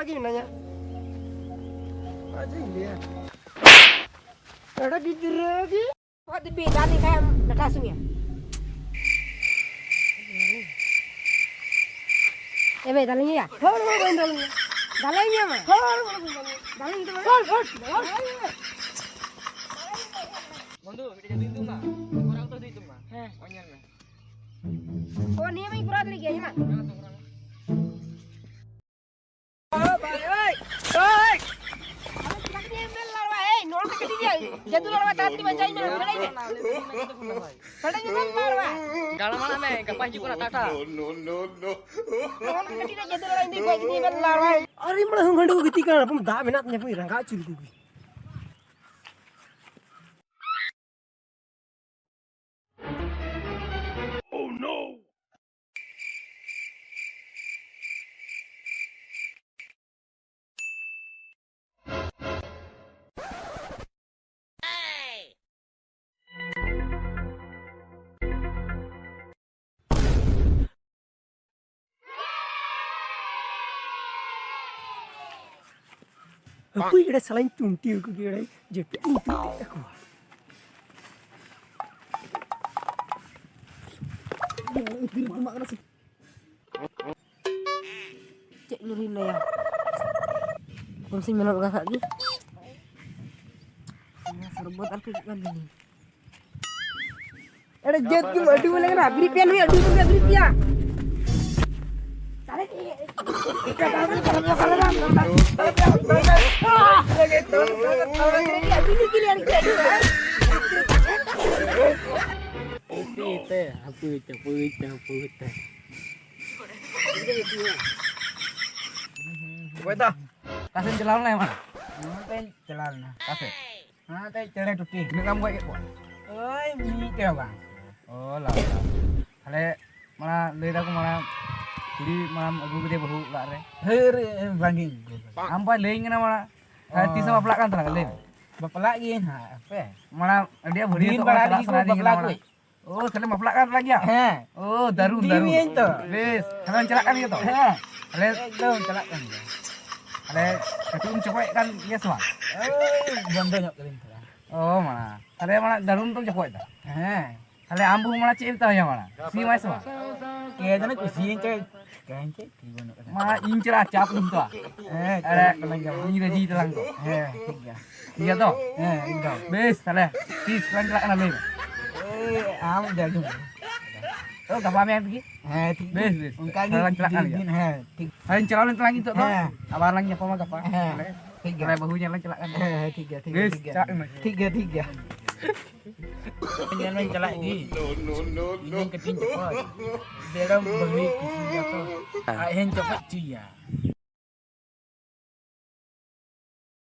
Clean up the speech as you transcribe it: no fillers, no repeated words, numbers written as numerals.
lagi nanya. Aja ini ya. Ada gidira lagi. What the big dani kayak nakasungnya. Be dalanya ya? Dalanya. Dalanya mah. Dalang itu mah. Bando, kita jadi itu mah. Orang tuh itu mah. Onyan mah. Oh, ni mah kurang lagi ya mah. Jangan tuh orang. Oh, bye, oi. Oi. Jatuh lawan tadi macam ini. Padahal jangan marwa. Kalau mana meh, kapan juga nak tata. Kalau kita jatuh lawan ini baik ni marwa. Ari malah ngandu gitika apa dah menatnya pun rangka curi tu. Aku ini selain tunti aku kira jadi itu aku. Cek lurin ya. Konsum minum kakak ni. Serbot aku kan ni. Ada jet tu adu lagi na, beri pian ni adu tu beri pian. Tarik ni. Kau itu. Kasih jalan lah mana? Nanti jalan lah. Kasih. Nanti jalan tu ti. Ini kamu kayak apa? Oh, ini kau bang. Oh lah. Kalau malah lihat aku malah jadi malam aku gede bahu lah re. Heri bangking. Ampai lagi na malah. Hati sama pelak kan terang lagi. Bapelak lagi ha apa? Malah dia beri tu malah senadi malah. Oh, kalian bapelak kan lagi ya? Oh, darun. Ini tu. Bes, kalian celakkan gitu. Kalian tahu celakkan. Kalian ketum cokok kan dia semua. Oh, banyak kalian. Oh, mana? Kalian malah darun tu cokok itu. Kalian ambuh malah cip tahu ya mana? Si mai semua. Kayaknya tu si cek. Kayaknya malah incer acap itu ah. Ada ini gaji telang tu. Tiga. Iya toh? Enggak. Bes, kalian. Tis celakkan lagi. Am jagung. Oh, kapal yang pergi? Bes. Kalian celakkan ya. Kalian celakkan lagi tu toh? Abang lagi apa mah kapal? Tiga. Kalian bahunya lagi celakkan. Tiga. Jangan celak ni. Ini keting cepat. Dalam beri kisah tu. Ahen cepat cuya.